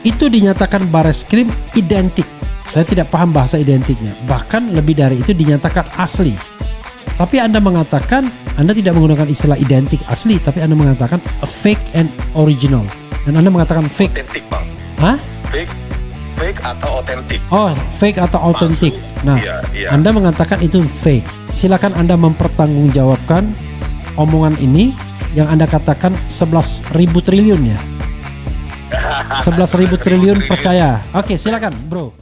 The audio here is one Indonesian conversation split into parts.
itu dinyatakan Bareskrim identik. Saya tidak paham bahasa identiknya. Bahkan lebih dari itu dinyatakan asli. Tapi Anda mengatakan, Anda tidak menggunakan istilah identik asli, tapi Anda mengatakan a fake and original. Dan Anda mengatakan fake. Otentik, Bang. Hah? Fake atau otentik. Oh, fake atau authentic. Nah, iya. Anda mengatakan itu fake. Silakan Anda mempertanggungjawabkan omongan ini yang Anda katakan 11.000 triliun ya. 11.000 triliun percaya. Oke, silakan, bro.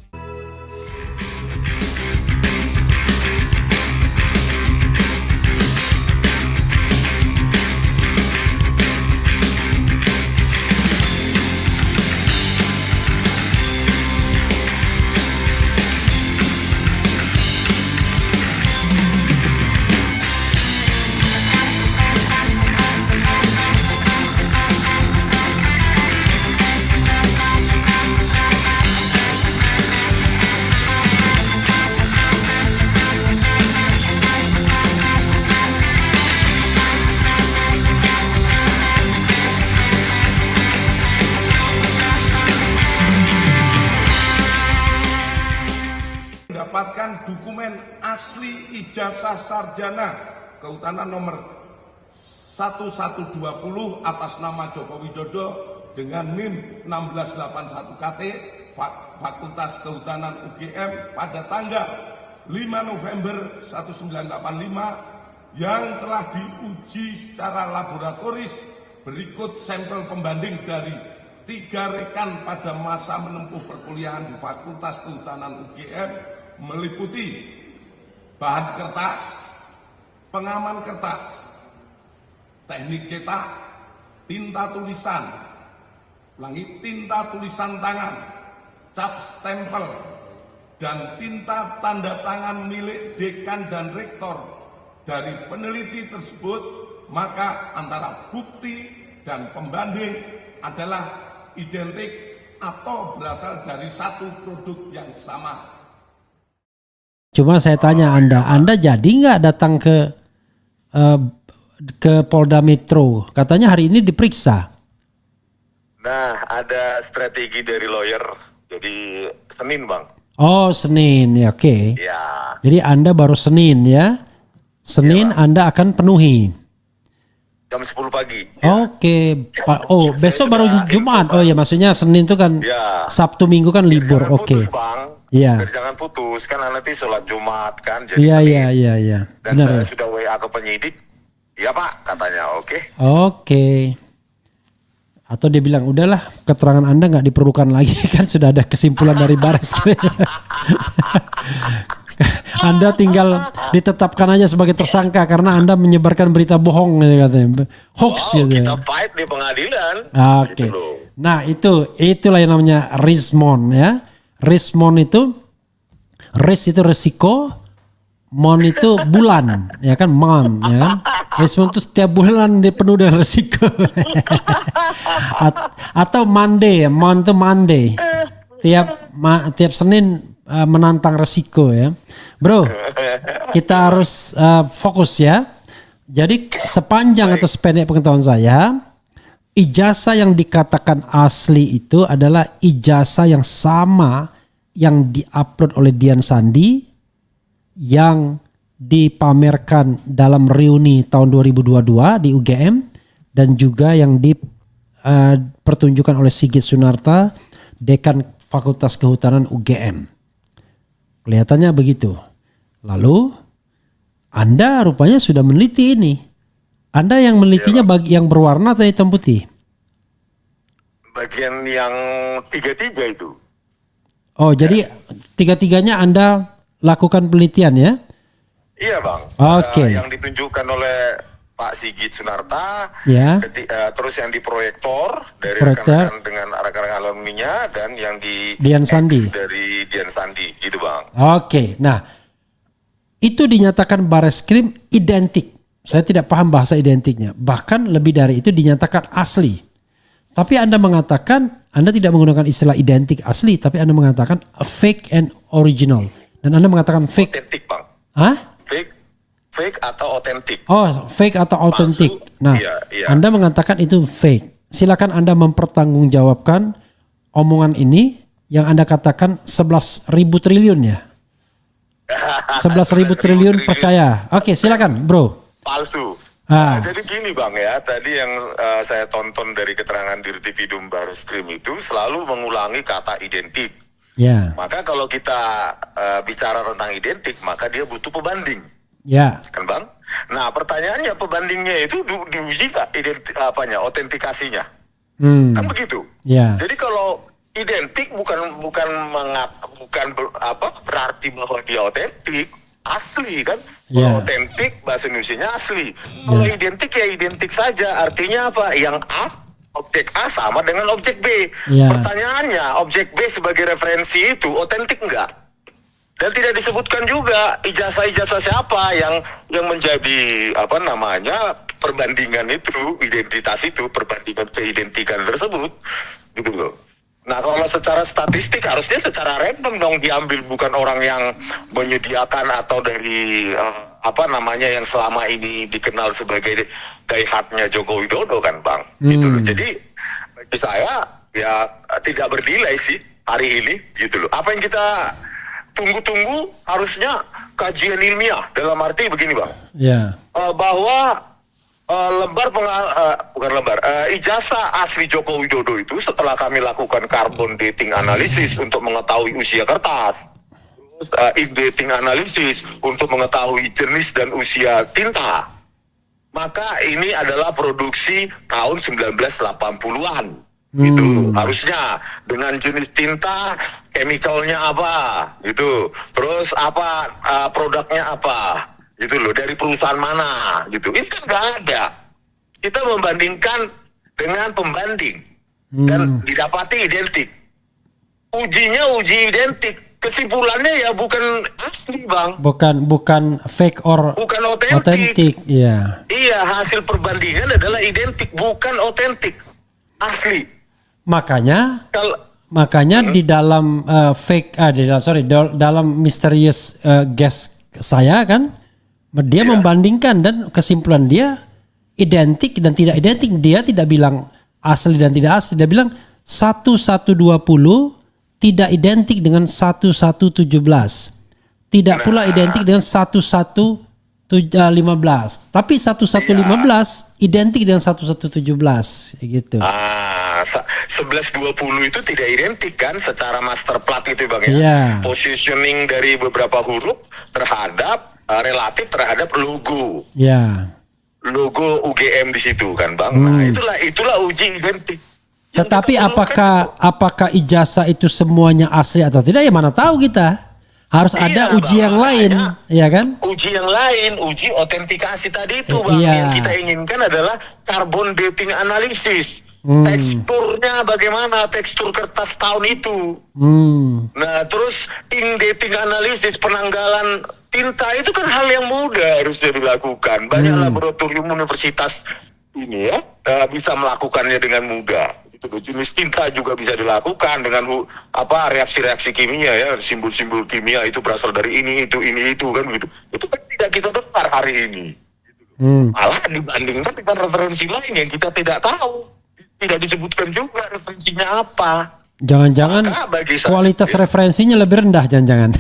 Mendapatkan dokumen asli ijazah sarjana kehutanan nomor 1120 atas nama Joko Widodo dengan NIM 1681 KT Fakultas Kehutanan UGM pada tanggal 5 November 1985 yang telah diuji secara laboratoris. Berikut sampel pembanding dari 3 rekan pada masa menempuh perkuliahan di Fakultas Kehutanan UGM meliputi bahan kertas, pengaman kertas, teknik cetak, tinta tulisan, tinta tulisan tangan, cap stempel, dan tinta tanda tangan milik dekan dan rektor. Dari peneliti tersebut, maka antara bukti dan pembanding adalah identik atau berasal dari satu produk yang sama. Cuma saya tanya Anda jadi nggak datang ke Polda Metro? Katanya hari ini diperiksa. Nah, ada strategi dari lawyer. Jadi Senin, Bang. Oh, Senin ya, oke. Ya. Jadi Anda baru Senin ya. Senin ya, Anda akan penuhi. Jam 10 pagi. Oke. Oh, besok baru Jumat. Oh ya, maksudnya Senin itu kan ya. Sabtu Minggu kan libur. Oke. Iya. Jangan putus, kan nanti sholat Jumat kan. Jadi iya. Dan benar, saya sudah WA ke penyidik. Iya Pak, katanya oke. Oke. Atau dia bilang, udahlah keterangan Anda nggak diperlukan lagi, kan sudah ada kesimpulan dari Bareskrim. Anda tinggal ditetapkan aja sebagai tersangka karena Anda menyebarkan berita bohong katanya. Hoax gitu. Kita fight di pengadilan. Oke. Gitu loh. Nah, itulah yang namanya Rismon ya. Rismon itu resiko, mon itu bulan, ya kan, mon, ya kan. Rismon itu setiap bulan dia penuh dengan resiko. Atau Monday, mon itu Monday. Tiap Senin menantang resiko ya. Bro, kita harus fokus ya. Jadi sepanjang atau sependek pengetahuan saya, ijazah yang dikatakan asli itu adalah ijazah yang sama yang diupload oleh Dian Sandi, yang dipamerkan dalam reuni tahun 2022 di UGM, dan juga yang dipertunjukkan oleh Sigit Sunarta, Dekan Fakultas Kehutanan UGM. Kelihatannya begitu. Lalu Anda rupanya sudah meneliti ini. Anda yang menelitinya yang berwarna atau hitam putih? Bagian yang 3 itu. Oh, jadi 3-tiganya Anda lakukan penelitian ya? Iya Bang. Oke. Yang ditunjukkan oleh Pak Sigit Sunarta, ya. Terus yang diproyektor dari Proyektor rekan-rekan dengan rekan-rekan alumninya, dan yang di Dian Sandi. Dari Dian Sandi, gitu Bang. Oke, nah itu dinyatakan Bareskrim identik. Saya tidak paham bahasa identiknya. Bahkan lebih dari itu dinyatakan asli. Tapi Anda mengatakan, Anda tidak menggunakan istilah identik asli, tapi Anda mengatakan a fake and original. Dan Anda mengatakan fake. Otentik Bang. Hah? Fake atau otentik. Oh, fake atau authentic. Nah, iya. Anda mengatakan itu fake. Silakan Anda mempertanggungjawabkan omongan ini yang Anda katakan 11.000 triliun ya? 11.000 triliun percaya. Oke, silakan bro. Palsu. Ah. Jadi gini Bang ya, tadi yang saya tonton dari keterangan Dirtipidum Barreskrim itu selalu mengulangi kata identik. Ya. Maka kalau kita bicara tentang identik, maka dia butuh pembanding. Ya. Kan Bang? Nah pertanyaannya pembandingnya itu diuji nggak otentikasinya? Kan begitu. Ya. Jadi kalau identik bukan berarti bahwa dia otentik, asli kan? Kalau otentik bahasa Indonesianya asli. Kalau identik ya identik saja. Artinya apa? Yang A, objek A sama dengan objek B. Pertanyaannya, objek B sebagai referensi itu otentik enggak? Dan tidak disebutkan juga ijazah-ijazah siapa yang menjadi perbandingan itu, identitas itu, perbandingan keidentikan tersebut, gitu loh. Nah kalau secara statistik harusnya secara random dong diambil, bukan orang yang menyediakan atau dari yang selama ini dikenal sebagai diehardnya Joko Widodo kan Bang, gitu loh. Jadi bagi saya ya tidak bernilai sih hari ini, gitu loh. Apa yang kita tunggu-tunggu harusnya kajian ilmiah, dalam arti begini Bang, bahwa ijazah asli Joko Widodo itu setelah kami lakukan carbon dating analysis untuk mengetahui usia kertas, terus ink-dating analysis untuk mengetahui jenis dan usia tinta, maka ini adalah produksi tahun 1980-an. Itu harusnya dengan jenis tinta, chemicalnya apa, gitu, terus produknya apa, gitu loh, dari perusahaan mana, gitu. Ini kan nggak ada. Kita membandingkan dengan pembanding dan didapati identik. Ujinya uji identik. Kesimpulannya ya bukan asli Bang. Bukan fake or bukan otentik. Iya. Iya, hasil perbandingan adalah identik, bukan otentik, asli. Makanya di dalam dalam mysterious guest saya kan, dia membandingkan dan kesimpulan dia identik dan tidak identik. Dia tidak bilang asli dan tidak asli. Dia bilang 1120 tidak identik dengan 1117. Tidak pula identik dengan 1115. Tapi 1115 identik dengan 1117 gitu. 1120 itu tidak identik kan secara master plat itu Bang ya. Positioning dari beberapa huruf terhadap relatif terhadap logo. Logo UGM di situ kan Bang. Nah, itulah uji identik. Tetapi apakah ijazah itu semuanya asli atau tidak, ya mana tahu kita. Harus ada uji yang lain, ya kan? Uji yang lain, uji otentikasi tadi itu Bang. Yang kita inginkan adalah carbon dating analysis. Teksturnya bagaimana, tekstur kertas tahun itu. Nah, terus ink dating analysis, penanggalan tinta itu kan hal yang mudah harusnya dilakukan. Banyak laboratorium universitas ini ya bisa melakukannya dengan mudah. Jenis tinta juga bisa dilakukan dengan reaksi-reaksi kimia ya, simbol-simbol kimia itu berasal dari ini itu kan begitu. Itu kan tidak kita dengar hari ini. Malah dibandingkan dengan referensi lain yang kita tidak tahu, tidak disebutkan juga referensinya apa. Jangan-jangan kualitas referensinya lebih rendah, jangan-jangan.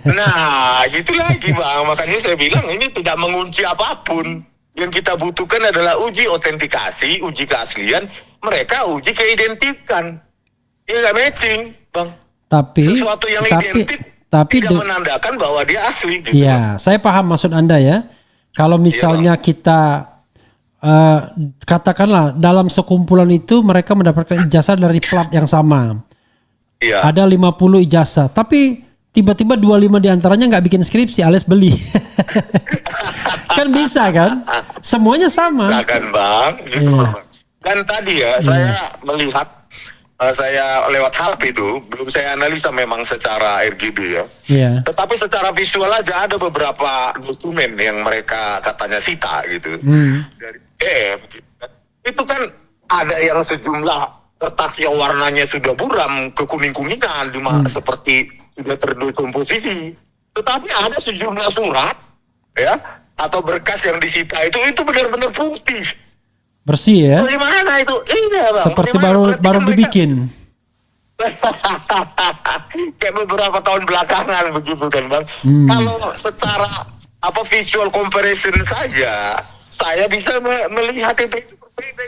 Nah, gitu lagi Bang. Makanya saya bilang ini tidak mengunci apapun. Yang kita butuhkan adalah uji otentikasi, uji keaslian. Mereka uji keidentikan. Ya nggak matching, Bang. Sesuatu yang identik tidak menandakan bahwa dia asli. Gitu, ya, Bang. Saya paham maksud Anda ya. Kalau misalnya kita katakanlah dalam sekumpulan itu mereka mendapatkan ijazah dari plat yang sama. Ada 50 ijazah, tapi tiba-tiba 25 diantaranya nggak bikin skripsi alias beli. Kan bisa kan? Semuanya sama. Bisa kan Bang? Gitu. Dan tadi saya melihat, saya lewat HP itu, belum saya analisa memang secara RGB ya. Tetapi secara visual aja ada beberapa dokumen yang mereka katanya sita gitu. Dari itu kan ada yang sejumlah kertas yang warnanya sudah buram, kekuning-kuningan, seperti sudah terdekomposisi. Tetapi ada sejumlah surat ya atau berkas yang disita itu benar-benar putih, bersih ya. Bagaimana itu? Iya Bang. Seperti baru dibikin. Kayak beberapa tahun belakangan begitu kan Bang. Kalau secara visual comparison saja, saya bisa melihat itu berbeda.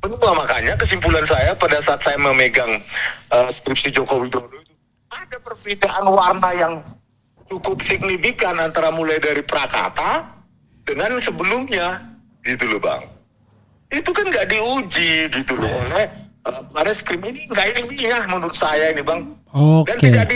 Benua, makanya kesimpulan saya pada saat saya memegang skripsi Joko Widodo itu ada perbedaan warna yang cukup signifikan antara mulai dari prakata dengan sebelumnya gitu loh Bang. Itu kan nggak diuji gitu loh oleh baris krim ini, nggak ilmiah menurut saya ini Bang. Dan tidak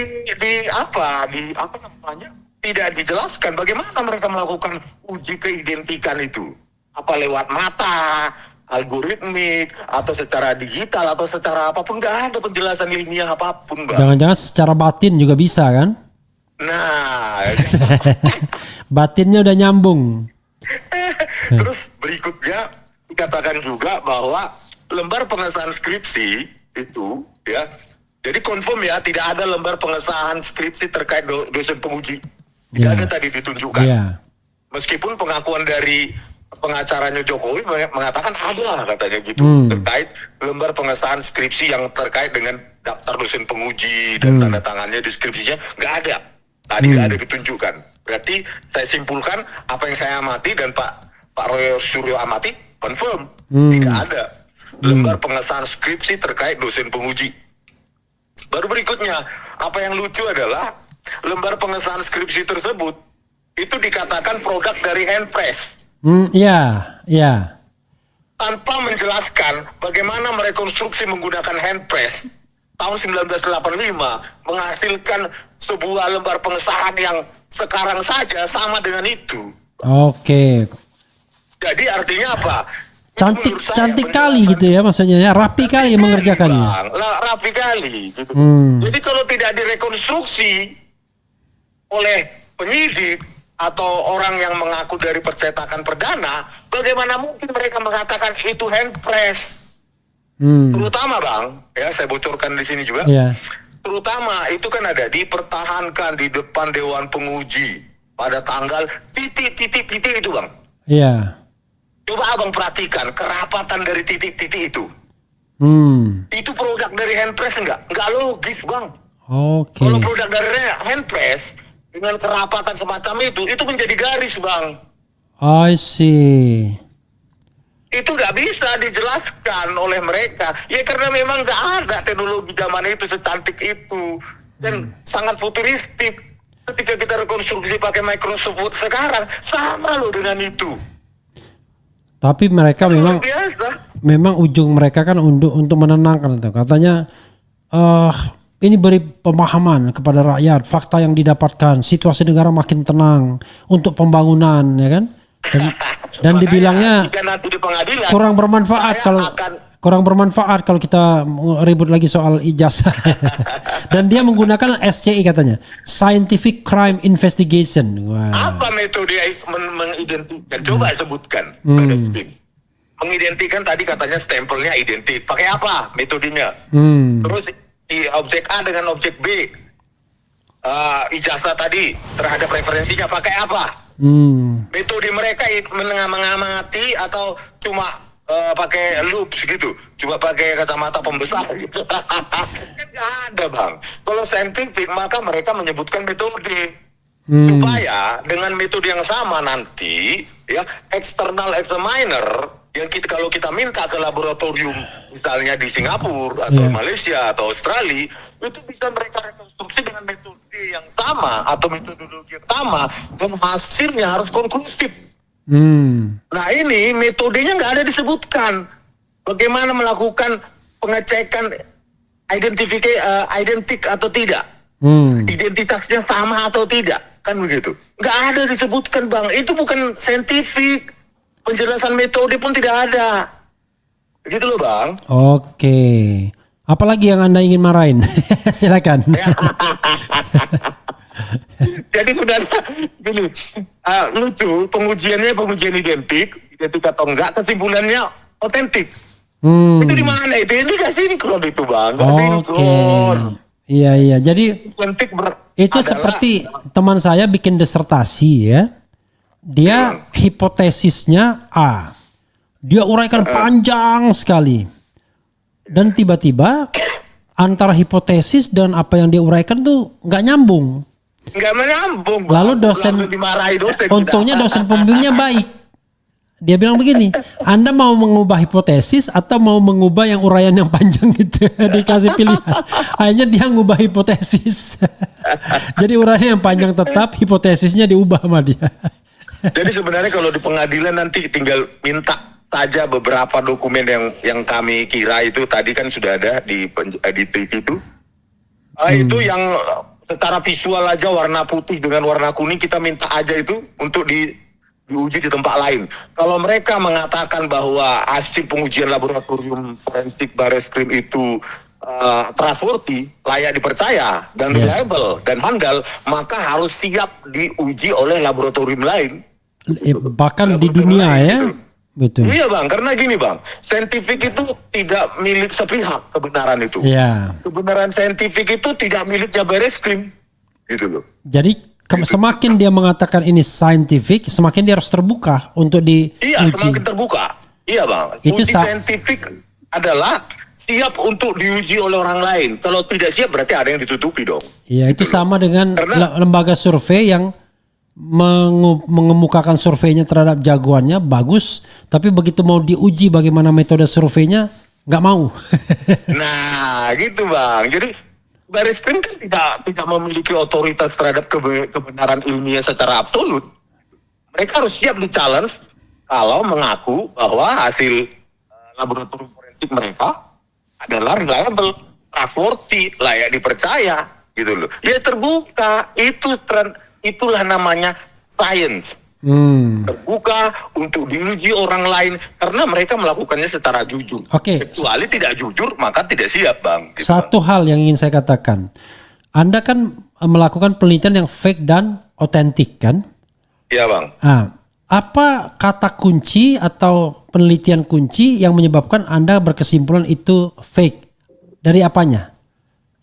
tidak dijelaskan bagaimana mereka melakukan uji keidentikan itu, apa lewat mata, algoritmik, atau secara digital, atau secara apapun. Nggak ada penjelasan ilmiah apapun Bang. Jangan-jangan secara batin juga bisa kan? Nah batinnya udah nyambung. Terus berikutnya dikatakan juga bahwa lembar pengesahan skripsi itu ya, jadi confirm ya, tidak ada lembar pengesahan skripsi terkait dosen penguji. Tidak ada tadi ditunjukkan. Meskipun pengakuan dari pengacaranya Jokowi mengatakan ada katanya gitu, terkait lembar pengesahan skripsi yang terkait dengan daftar dosen penguji dan tanda tangannya di skripsinya, nggak ada. Tadi nggak ada ditunjukkan. Berarti saya simpulkan apa yang saya amati dan Pak Roy Suryo amati, confirm tidak ada lembar pengesahan skripsi terkait dosen penguji. Baru berikutnya, apa yang lucu adalah lembar pengesahan skripsi tersebut itu dikatakan produk dari handpress. Tanpa menjelaskan bagaimana merekonstruksi menggunakan handpress tahun 1985 menghasilkan sebuah lembar pengesahan yang sekarang saja sama dengan itu. Jadi artinya apa? Cantik kali gitu ya, maksudnya ya, rapi kali mengerjakannya. Rapi kali gitu. Jadi kalau tidak direkonstruksi oleh penyidik atau orang yang mengaku dari percetakan perdana, bagaimana mungkin mereka mengatakan itu handpress? Terutama Bang, ya saya bocorkan di sini juga. Terutama itu kan ada dipertahankan di depan Dewan Penguji pada tanggal titik itu Bang. Coba Abang perhatikan kerapatan dari titik-titik itu. Itu produk dari handpress enggak? Enggak logis Bang. Kalau produk dari handpress dengan kerapatan semacam itu menjadi garis Bang. I see. Itu nggak bisa dijelaskan oleh mereka. Ya karena memang nggak ada teknologi zaman itu secantik itu. Dan sangat futuristik. Ketika kita rekonstruksi pakai Microsoft Word sekarang, sama loh dengan itu. Tapi mereka memang ujung mereka kan untuk menenangkan itu. Katanya ini beri pemahaman kepada rakyat, fakta yang didapatkan, situasi negara makin tenang untuk pembangunan, ya kan? Dan dibilangnya kurang bermanfaat kalau kita ribut lagi soal ijazah. Dan dia menggunakan SCI katanya, Scientific Crime Investigation. Apa metode mengidentikan? Coba sebutkan. Mengidentikan tadi katanya stempelnya identik. Pakai apa metodenya? Terus si objek A dengan objek B, ijazah tadi terhadap referensinya pakai apa? Metode mereka mengamati atau cuma pakai loops gitu, coba pakai kacamata pembesar gitu. Kan nggak ada Bang. Kalau saintifik maka mereka menyebutkan metode supaya dengan metode yang sama nanti ya external examiner yang kalau kita minta ke laboratorium misalnya di Singapura atau Malaysia atau Australia, itu bisa mereka rekonstruksi dengan metode yang sama atau metodologi yang sama dan hasilnya harus konklusif. Nah ini metodenya nggak ada disebutkan. Bagaimana melakukan pengecekan identik atau tidak, identitasnya sama atau tidak, kan begitu? Nggak ada disebutkan Bang. Itu bukan saintifik. Penjelasan metode pun tidak ada. Gitu loh Bang. Apalagi yang Anda ingin marahin? Silakan. Jadi sudah gini, lucu, pengujian identik atau enggak, kesimpulannya otentik. Itu di mana itu? Ini gak sinkron itu Bang, gak sinkron. Iya. Jadi itu seperti teman saya bikin disertasi ya. Dia hipotesisnya A. Dia uraikan panjang sekali. Dan tiba-tiba antara hipotesis dan apa yang dia uraikan tuh nggak nyambung. Nggak menyambung. Lalu dosen, dimarahi dosen. untungnya dosen pembimbingnya baik. Dia bilang begini, Anda mau mengubah hipotesis atau mau mengubah yang uraian yang panjang gitu. Dikasih pilihan. Akhirnya dia ngubah hipotesis. Jadi uraian yang panjang tetap, hipotesisnya diubah sama dia. Jadi sebenarnya kalau di pengadilan nanti tinggal minta saja beberapa dokumen yang kami kira itu tadi kan sudah ada di tweet itu. Itu yang secara visual aja warna putih dengan warna kuning, kita minta aja itu untuk diuji di tempat lain. Kalau mereka mengatakan bahwa hasil pengujian laboratorium forensik Bareskrim itu trustworthy, layak dipercaya dan reliable dan handal, maka harus siap diuji oleh laboratorium lain. Bahkan di dunia ya. Gitu. Betul. Iya bang, karena gini bang, saintifik itu tidak milik sepihak kebenaran itu. Iya. Kebenaran saintifik itu tidak miliknya Bareskrim, gitu loh. Jadi semakin dia mengatakan ini scientific, semakin dia harus terbuka untuk diuji. Iya, semakin terbuka. Iya bang, Itu uji saintifik adalah siap untuk diuji oleh orang lain. Kalau tidak siap berarti ada yang ditutupi dong. Iya, itu Gitu sama dengan Karena- lembaga survei yang mengemukakan surveinya terhadap jagoannya bagus, tapi begitu mau diuji bagaimana metode surveinya nggak mau. Nah, gitu bang. Jadi Bareskrim kan tidak memiliki otoritas terhadap kebenaran ilmiah secara absolut. Mereka harus siap di-challenge kalau mengaku bahwa hasil laboratorium forensik mereka adalah reliable, trustworthy, layak dipercaya, gitu loh. Ya terbuka, itulah namanya science. Terbuka untuk diuji orang lain karena mereka melakukannya secara jujur. Oke. Kecuali tidak jujur maka tidak siap bang. Gitu, Satu hal yang ingin saya katakan, Anda kan melakukan penelitian yang fake dan otentik kan? Iya bang. Apa kata kunci atau penelitian kunci yang menyebabkan Anda berkesimpulan itu fake? Dari apanya?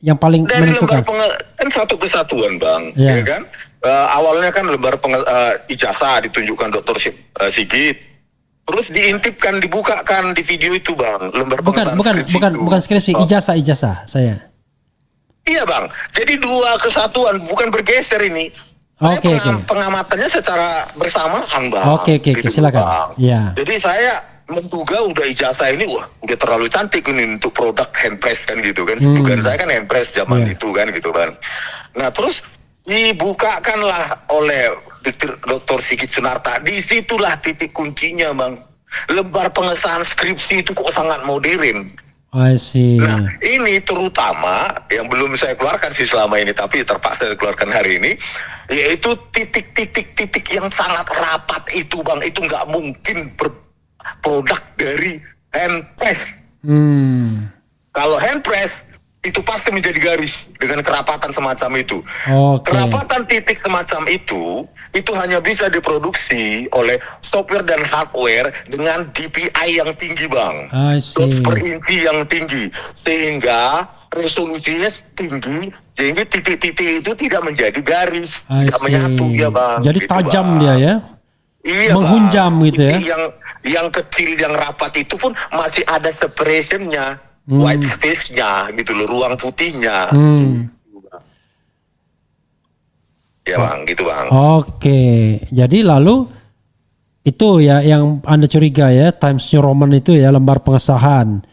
Yang paling Dari menentukan? kan satu kesatuan bang, Ya. ya kan? Awalnya kan lembar ijazah ditunjukkan Dr. Sigit, terus diintipkan, dibukakan di video itu bang, lembar pengesahan skripsi itu. Bukan skripsi, ijazah saya. Iya bang, jadi dua kesatuan, bukan bergeser ini. Saya Oke. pengamatannya secara bersamaan bang. Oke, silakan. Bang. Ya. Jadi saya menduga udah ijazah ini udah terlalu cantik ini untuk produk handpress kan gitu kan. Dugaan saya kan handpress zaman itu kan gitu kan. Nah terus dibukakanlah oleh Dr. Sigit Sunarta. Disitulah titik kuncinya bang. Lembar pengesahan skripsi itu kok sangat modern. I see. Nah ini terutama yang belum saya keluarkan sih selama ini, tapi terpaksa saya keluarkan hari ini, yaitu titik-titik yang sangat rapat itu bang. Itu nggak mungkin produk dari handpress. Kalau handpress itu pasti menjadi garis dengan kerapatan semacam itu. Oke. Kerapatan titik semacam itu hanya bisa diproduksi oleh software dan hardware dengan DPI yang tinggi bang. I see. Dots per inci yang tinggi, sehingga resolusinya tinggi, sehingga titik-titik itu tidak menjadi garis, I tidak see. menyatu ya bang. Jadi Gitu, tajam Bang. dia ya. Iya, Menghunjam bang. gitu ya. Titik yang kecil, yang rapat itu pun masih ada separation-nya, white space-nya gitu loh, ruang putihnya. Ya bang, gitu bang. Oke. Jadi lalu itu ya yang Anda curiga ya, Times New Roman itu ya, lembar pengesahan.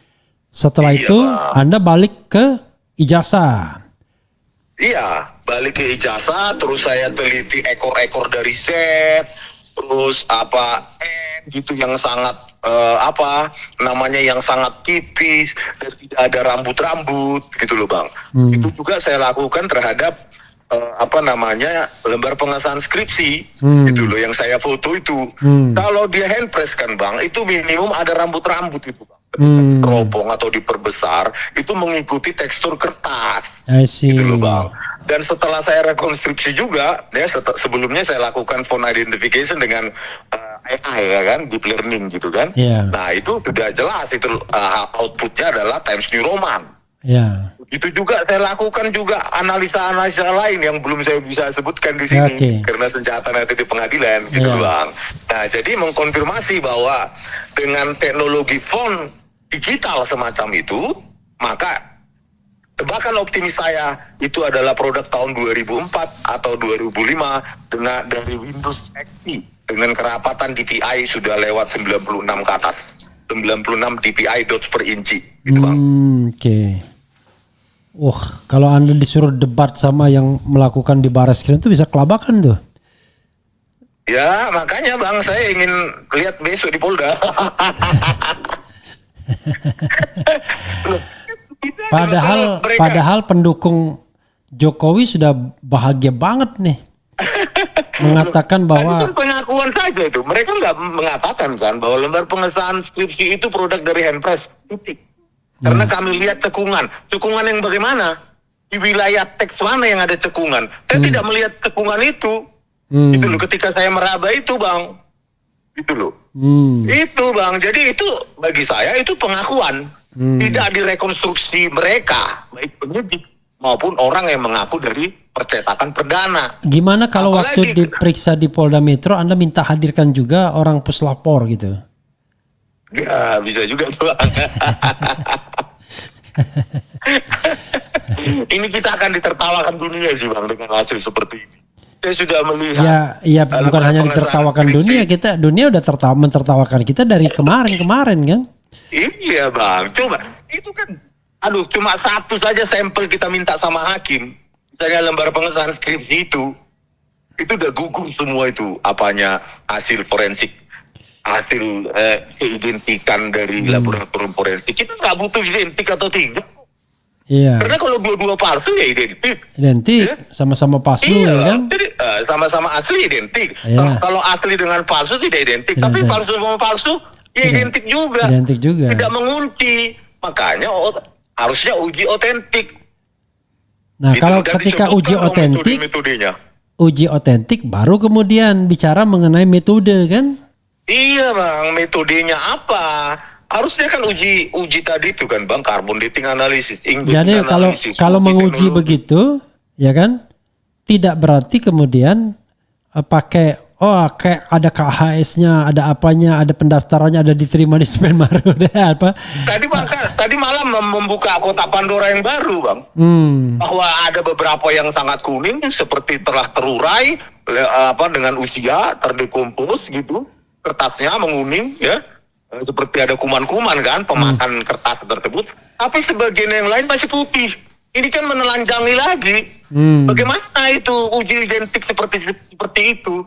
Setelah Iya, itu Bang. Anda balik ke ijazah. Iya, balik ke ijazah, terus saya teliti ekor-ekor dari Z, terus N gitu yang sangat yang sangat tipis dan tidak ada rambut-rambut gitu loh bang. Itu juga saya lakukan terhadap lembar pengesahan skripsi gitu loh yang saya foto itu. Kalau dia handpress kan bang, itu minimum ada rambut-rambut itu bang. Teropong atau diperbesar itu mengikuti tekstur kertas. I see. Gitu loh bang. Dan setelah saya rekonstruksi juga, ya sebelumnya saya lakukan font identification dengan AI ya kan, deep learning gitu kan. Yeah. Nah itu sudah jelas itu outputnya adalah Times New Roman. Ya. Itu juga saya lakukan juga analisa-analisa lain yang belum saya bisa sebutkan di sini karena senjata nanti di pengadilan gitu bang. Nah jadi mengkonfirmasi bahwa dengan teknologi font digital semacam itu, maka Tebakan optimis saya itu adalah produk tahun 2004 atau 2005 dengan dari Windows XP dengan kerapatan DPI sudah lewat 96 ke atas. 96 DPI dots per inci gitu Bang. Oke. Kalau Anda disuruh debat sama yang melakukan di Barreskrim itu bisa kelabakan tuh. Ya makanya Bang, saya ingin lihat besok di Polda. Padahal pendukung Jokowi sudah bahagia banget nih. Mengatakan bahwa itu pengakuan saja itu. Mereka nggak mengatakan kan bahwa lembar pengesahan skripsi itu produk dari Handpress. Titik. Karena kami lihat cekungan. Cekungan yang bagaimana? Di wilayah teks mana yang ada cekungan? Saya tidak melihat cekungan itu. Itu loh, ketika saya meraba itu Bang. Itu loh. Itu Bang. Jadi itu bagi saya itu pengakuan. Tidak direkonstruksi mereka, baik penyidik maupun orang yang mengaku dari percetakan perdana. Gimana kalau waktu diperiksa di Polda Metro Anda minta hadirkan juga orang puslapor gitu? Ya bisa juga tuh. Ini kita akan ditertawakan dunia sih Bang dengan hasil seperti ini. Saya sudah melihat. Ya bukan hanya ditertawakan dunia udah mentertawakan kita dari kemarin kan? Iya Bang, coba itu kan, cuma satu saja sampel kita minta sama hakim, misalnya lembar pengesahan skripsi itu udah gugur semua itu, apanya hasil forensik, hasil keidentikan dari laboratorium forensik. Kita nggak butuh identik atau tidak. Iya. Karena kalau dua-dua palsu ya identik. Identik, sama-sama palsu ya kan? Jadi sama-sama asli identik. Iya. Kalau asli dengan palsu tidak identik, tapi palsu sama palsu ya identik juga. Identik juga. Tidak mengunci. Makanya harusnya uji otentik. Nah, kalau ketika uji otentik baru kemudian bicara mengenai metode kan? Iya Bang, metodenya apa? Harusnya kan uji tadi itu kan Bang, carbon dating analysis. Jadi kalau menguji begitu, ya kan? Tidak berarti kemudian pakai kayak ada KHS-nya, ada apanya, ada pendaftarannya, ada diterima di Semenmaru, ada apa? Tadi malam membuka kotak Pandora yang baru, Bang. Bahwa ada beberapa yang sangat kuning seperti telah terurai dengan usia, terdekompos gitu. Kertasnya menguning ya. Seperti ada kuman-kuman kan pemakan kertas tersebut. Tapi sebagian yang lain masih putih. Ini kan menelanjangi lagi. Bagaimana itu uji identik seperti itu?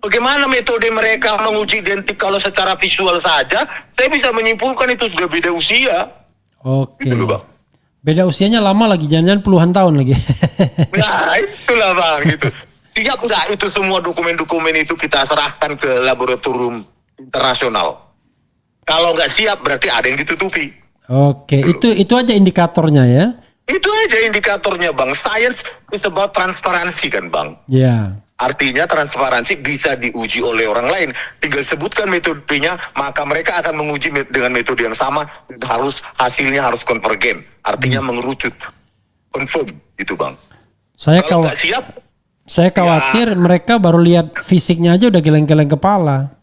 Bagaimana metode mereka menguji identik kalau secara visual saja, saya bisa menyimpulkan itu sudah beda usia. Oke. Gitu, Bang. Beda usianya lama lagi, jangan-jangan puluhan tahun lagi. Nah, itulah Bang gitu. Siap enggak itu semua dokumen-dokumen itu kita serahkan ke laboratorium internasional. Kalau nggak siap berarti ada yang ditutupi. Oke, itu aja indikatornya ya. Itu aja indikatornya Bang. Science is about transparansi kan Bang. Ya. Artinya transparansi bisa diuji oleh orang lain. Tinggal sebutkan metodenya, maka mereka akan menguji dengan metode yang sama dan hasilnya harus konvergen. Artinya mengerucut, confirm gitu Bang. Saya khawatir mereka baru lihat fisiknya aja udah geleng-geleng kepala.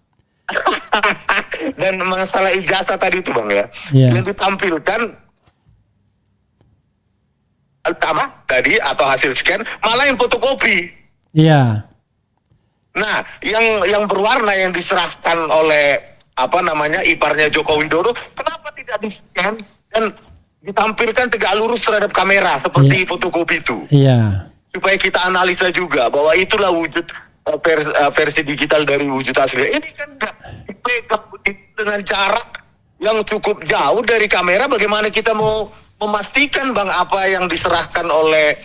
Dan masalah ijazah tadi itu Bang ya. Yang ditampilkan tadi atau hasil scan malah yang fotokopi. Iya. Nah, yang berwarna yang diserahkan oleh iparnya Joko Widodo, kenapa tidak di-scan dan ditampilkan tegak lurus terhadap kamera seperti fotokopi itu? Iya. Supaya kita analisa juga bahwa itulah wujud versi digital dari wujud asli. Ini kan dipegang dengan jarak yang cukup jauh dari kamera. Bagaimana kita mau memastikan Bang apa yang diserahkan oleh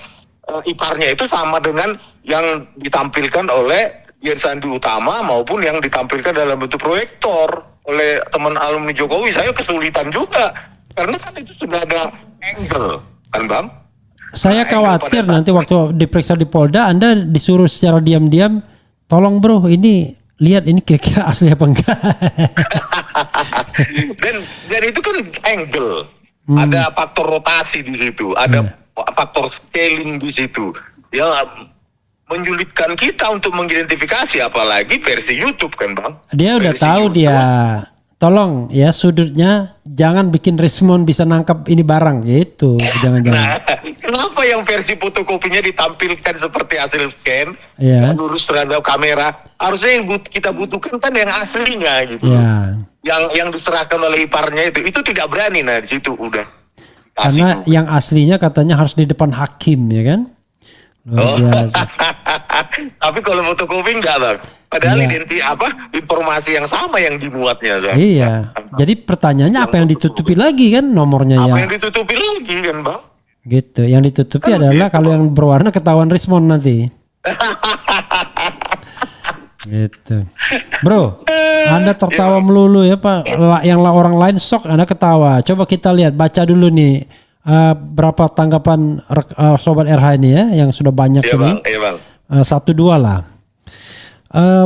iparnya itu sama dengan yang ditampilkan oleh Dian Sandi Utama maupun yang ditampilkan dalam bentuk proyektor oleh teman alumni Jokowi. Saya kesulitan juga karena kan itu sudah ada angle kan Bang. Saya khawatir nanti waktu diperiksa di Polda Anda disuruh secara diam-diam, tolong bro ini lihat ini kira-kira asli apa enggak. dan itu kan angle. Ada faktor rotasi di situ, ada faktor scaling di situ. Ya menyulitkan kita untuk mengidentifikasi, apalagi versi YouTube kan Bang. Dia udah tahu YouTube, dia tolong ya sudutnya jangan bikin Rismond bisa nangkap ini barang gitu, jangan-jangan. Nah, kenapa yang versi fotokopinya ditampilkan seperti hasil scan, Iya. lurus terhadap kamera? Harusnya yang kita butuhkan kan yang aslinya gitu. Ya. Yang diserahkan oleh iparnya itu tidak berani. Nah di situ udah. Karena yang aslinya katanya harus di depan hakim ya kan? Luar biasa. Tapi kalau fotokopi enggak bang. Padahal Iya. informasi yang sama yang dimuatnya. Bang. Iya. Jadi pertanyaannya apa yang ditutupi lagi kan nomornya Apa ya? yang ditutupi lagi kan bang? Gitu. Yang ditutupi adalah kalau yang berwarna ketahuan Rismond nanti. Gitu. Bro, Anda tertawa melulu ya Pak. Yang orang lain sok Anda ketawa. Coba kita lihat, baca dulu nih berapa tanggapan Sobat RH ini ya yang sudah banyak Iya ini. bang, iya bang. 1-2 lah.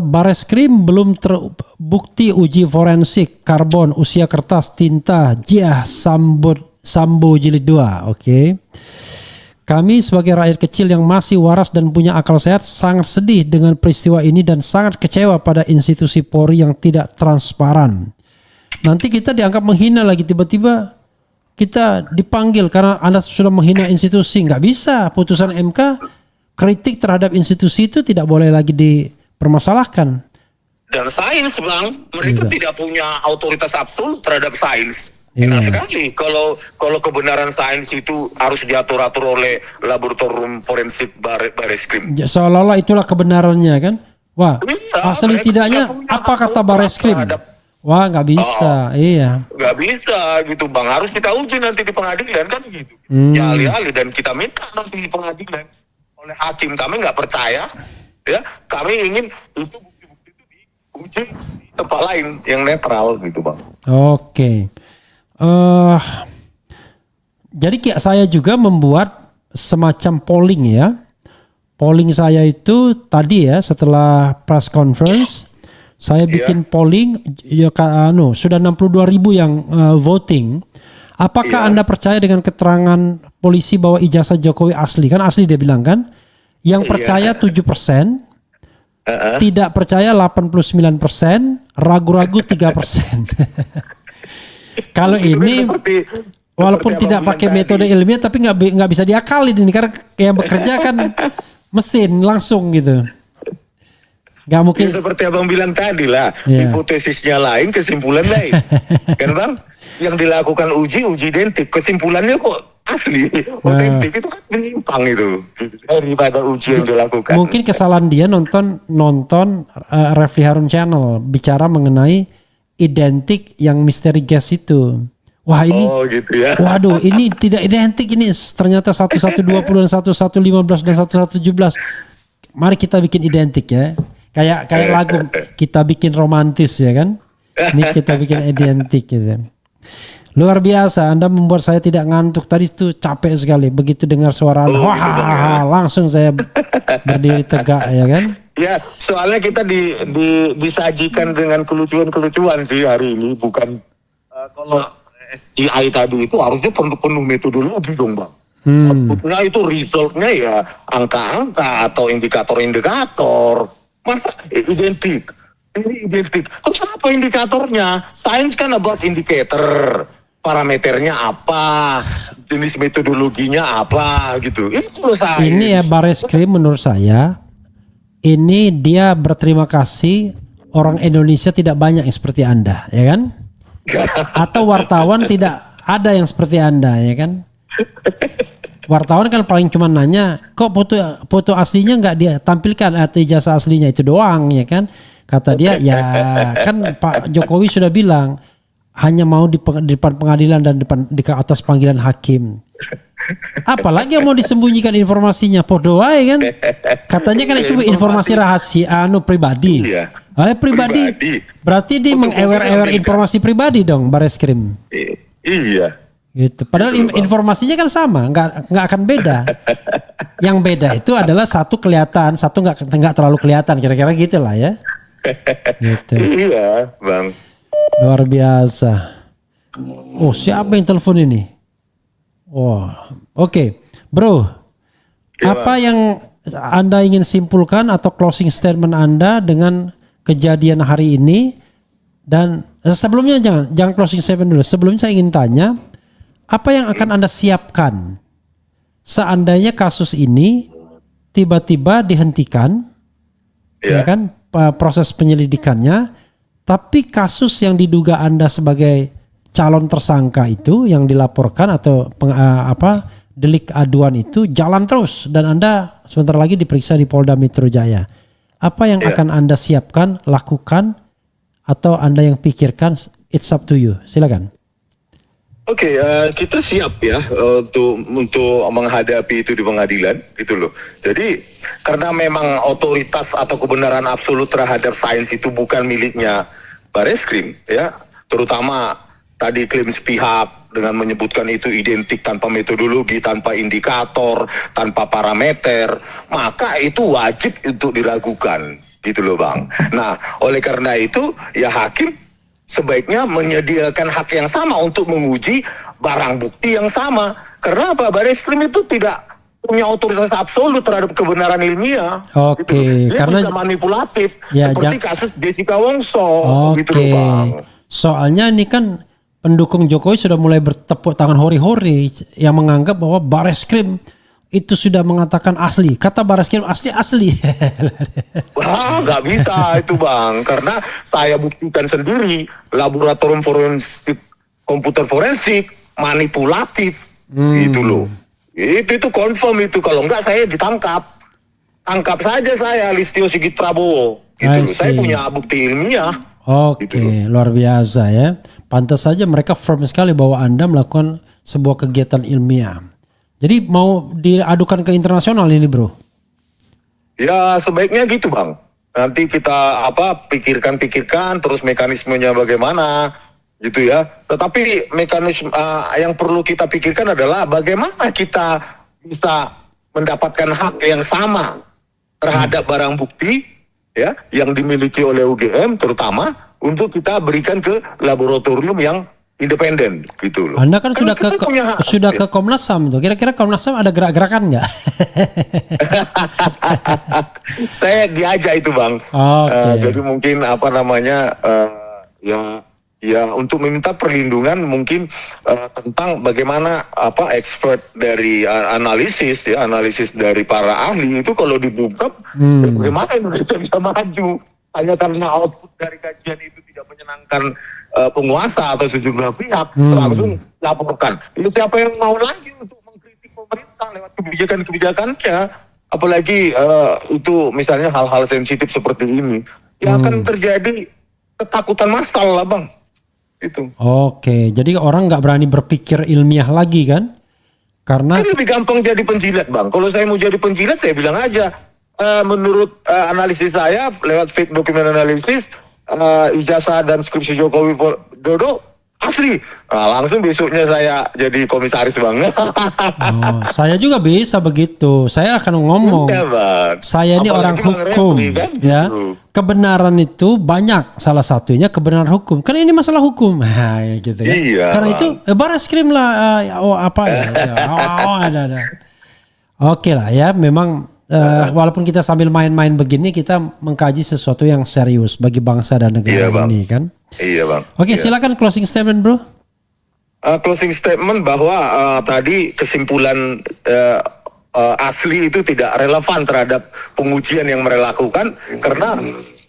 Bareskrim belum terbukti uji forensik karbon, usia kertas, tinta, Sambo jilid 2. Oke. Kami sebagai rakyat kecil yang masih waras dan punya akal sehat sangat sedih dengan peristiwa ini dan sangat kecewa pada institusi Polri yang tidak transparan. Nanti kita dianggap menghina lagi, tiba-tiba kita dipanggil karena Anda sudah menghina institusi. Nggak bisa, putusan MK kritik terhadap institusi itu tidak boleh lagi dipermasalahkan. Dan sains bang, mereka tidak punya otoritas absolut terhadap sains. Enak sekali kalau kebenaran sains itu harus diatur-atur oleh laboratorium forensik Bareskrim. Seolah-olah itulah kebenarannya kan? Wah, Bisa, asli mereka tidaknya tidak punya apa kata kontrol Bareskrim? terhadap- Wah, nggak bisa. Iya. Nggak bisa gitu bang, harus kita uji nanti di pengadilan kan gitu. Ya alih-alih dan kita minta nanti di pengadilan oleh hakim, kami nggak percaya, ya kami ingin itu bukti-bukti itu diuji di tempat lain yang netral gitu bang. Oke. Jadi saya juga membuat semacam polling ya. Polling saya itu tadi ya setelah press conference saya bikin polling ya sudah 62.000 yang voting. Apakah Anda percaya dengan keterangan polisi bahwa ijazah Jokowi asli? Kan asli dia bilang kan. Yang percaya 7%, tidak percaya 89%, ragu-ragu 3%. Kalau ini walaupun tidak pakai metode ilmiah tapi nggak bisa diakalin ini karena yang bekerja kan mesin langsung gitu. Nggak mungkin. Ya, seperti abang bilang tadi lah, hipotesisnya lain, kesimpulan lain, kan bang? Yang dilakukan uji identik, kesimpulannya kok asli, otentik itu kan menyimpang itu daripada uji yang dilakukan. Mungkin kesalahan dia nonton Refli Harun Channel bicara mengenai identik yang misteri gas itu. Wah ini, gitu ya. Waduh ini tidak identik ini. Ternyata 1120 dan 1115 dan 1117. Mari kita bikin identik ya. Kayak lagu kita bikin romantis ya kan. Ini kita bikin identik gitu. Luar biasa, Anda membuat saya tidak ngantuk. Tadi itu capek sekali. Begitu dengar suara Anda, langsung saya berdiri tegak ya kan. Ya, soalnya kita disajikan dengan kelucuan-kelucuan sih hari ini, bukan kalau SGI tadi itu harusnya penuh metodologi dong bang. Outputnya itu resultnya ya angka-angka atau indikator-indikator. Masa identik? Ini identik. Terus apa indikatornya? Sains kan about indicator. Parameternya apa? Jenis metodologinya apa gitu. Itu sains. Ini ya Bareskrim menurut saya. Ini dia berterima kasih orang Indonesia tidak banyak yang seperti Anda, ya kan? Atau wartawan tidak ada yang seperti Anda, ya kan? Wartawan kan paling cuma nanya, kok foto aslinya nggak dia tampilkan atau ijazah aslinya itu doang, ya kan? Kata dia, ya kan Pak Jokowi sudah bilang hanya mau di depan pengadilan dan di atas panggilan hakim. Apalagi yang mau disembunyikan informasinya, podo wae kan? Katanya kan itu informasi rahasia pribadi. Iya. Pribadi. Berarti dia mengewer-ewer informasi pribadi dong Bareskrim. Iya. Gitu. Padahal informasinya kan sama, nggak akan beda. Yang beda itu adalah satu kelihatan, satu nggak terlalu kelihatan, kira-kira gitulah ya. Gitu. Iya, bang. Luar biasa. Oh, siapa yang telepon ini? Oh, oke. Bro, apa yang Anda ingin simpulkan atau closing statement Anda dengan kejadian hari ini Dan sebelumnya jangan closing statement dulu. Sebelumnya saya ingin tanya, apa yang akan Anda siapkan seandainya kasus ini tiba-tiba dihentikan, ya kan, proses penyelidikannya, tapi kasus yang diduga Anda sebagai calon tersangka itu yang dilaporkan atau delik aduan itu jalan terus dan Anda sebentar lagi diperiksa di Polda Metro Jaya. Apa yang akan Anda siapkan, lakukan, atau Anda yang pikirkan? It's up to you. Silakan. Oke, kita siap ya untuk menghadapi itu di pengadilan, gitu loh. Jadi karena memang otoritas atau kebenaran absolut terhadap sains itu bukan miliknya Bareskrim, ya, terutama tadi klaim sepihak dengan menyebutkan itu identik tanpa metodologi, tanpa indikator, tanpa parameter, maka itu wajib untuk diragukan, gitu loh Bang. Nah, oleh karena itu ya hakim sebaiknya menyediakan hak yang sama untuk menguji barang bukti yang sama. Karena apa? Bareskrim itu tidak punya otoritas absolut terhadap kebenaran ilmiah. Oke, gitu. Dia karena bisa manipulatif ya, seperti kasus Jessica Wongso. Oke, gitu loh Bang. Soalnya ini kan pendukung Jokowi sudah mulai bertepuk tangan hori-hori yang menganggap bahwa Bareskrim itu sudah mengatakan asli. Kata Bareskrim asli. Wah, nggak bisa itu Bang. Karena saya buktikan sendiri laboratorium forensik, komputer forensik manipulatif. Gitu loh. Itu confirm itu. Kalau enggak saya ditangkap. Tangkap saja saya Listio Sigit Prabowo. Gitu loh. Saya punya bukti ilmiah. Oke, gitu luar biasa ya. Pantas saja mereka firm sekali bahwa Anda melakukan sebuah kegiatan ilmiah. Jadi mau diadukan ke internasional ini bro? Ya sebaiknya gitu Bang. Nanti kita pikirkan terus mekanismenya bagaimana gitu ya. Tetapi mekanisme yang perlu kita pikirkan adalah bagaimana kita bisa mendapatkan hak yang sama terhadap barang bukti ya yang dimiliki oleh UGM, terutama untuk kita berikan ke laboratorium yang independen gitu loh. Anda kan sudah ke Komnas HAM tuh. Kira-kira Komnas HAM ada gerak-gerakan nggak? Saya diajak itu Bang. Jadi mungkin ya untuk meminta perlindungan mungkin tentang bagaimana expert dari analisis dari para ahli itu kalau dibuka bagaimana Indonesia bisa maju. Hanya karena output dari kajian itu tidak menyenangkan penguasa atau sejumlah pihak, langsung laporkan. Itu siapa yang mau lagi untuk mengkritik pemerintah lewat kebijakan-kebijakannya, apalagi itu misalnya hal-hal sensitif seperti ini, yang akan terjadi ketakutan massal lah Bang. Itu. Oke, jadi orang nggak berani berpikir ilmiah lagi kan? Karena lebih gampang jadi penjilat Bang. Kalau saya mau jadi penjilat, saya bilang aja. Menurut analisis saya lewat fake document analysis, ijazah dan skripsi Jokowi Dodo asli. Nah, langsung besoknya saya jadi komisaris Bang. Saya juga bisa begitu. Saya akan ngomong. Saya ini orang hukum, kan? Ya. Kebenaran itu banyak. Salah satunya kebenaran hukum. Kan ini masalah hukum, gitu kan. Iya, karena itu Bareskrim lah. Ada. Oke lah ya. Memang. Walaupun kita sambil main-main begini, kita mengkaji sesuatu yang serius bagi bangsa dan negara ini kan. Iya Bang. Oke, silakan closing statement bro. Closing statement bahwa tadi kesimpulan asli itu tidak relevan terhadap pengujian yang mereka lakukan karena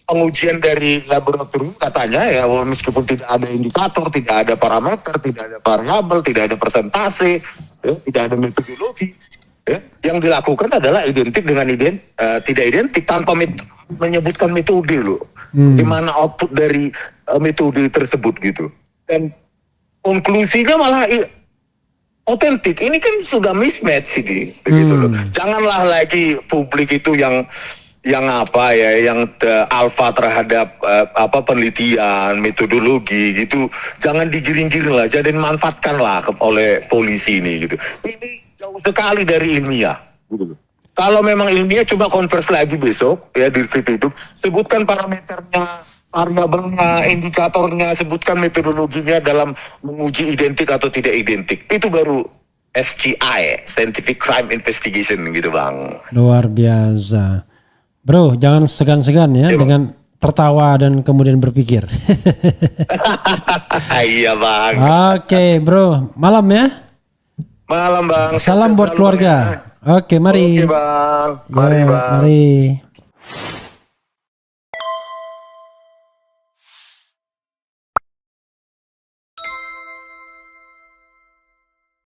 pengujian dari laboratorium katanya ya meskipun tidak ada indikator, tidak ada parameter, tidak ada variabel, tidak ada persentase, ya, tidak ada metodologi. Ya, yang dilakukan adalah identik dengan tidak identik tanpa menyebutkan metode loh. Di mana output dari metode tersebut gitu. Dan konklusinya malah otentik. Ini kan sudah mismatch ini, begitu loh. Janganlah lagi publik itu yang alfa terhadap penelitian, metodologi gitu. Jangan digiring-giring lah, jangan dimanfaatkan lah oleh polisi ini gitu. Ini jauh sekali dari ilmiah. Gitu. Kalau memang ilmiah coba konversi lagi besok ya di itu, sebutkan parameternya, variabelnya, indikatornya, sebutkan metodologinya dalam menguji identik atau tidak identik. Itu baru SCI, Scientific Crime Investigation gitu Bang. Luar biasa. Bro, jangan segan-segan ya dengan tertawa dan kemudian berpikir. Iya bang. Oke bro, malam ya. Malam bang. Salam buat Selalu, keluarga. Bang, ya. Oke, mari. Oke bang. Mari Ya, bang. mari.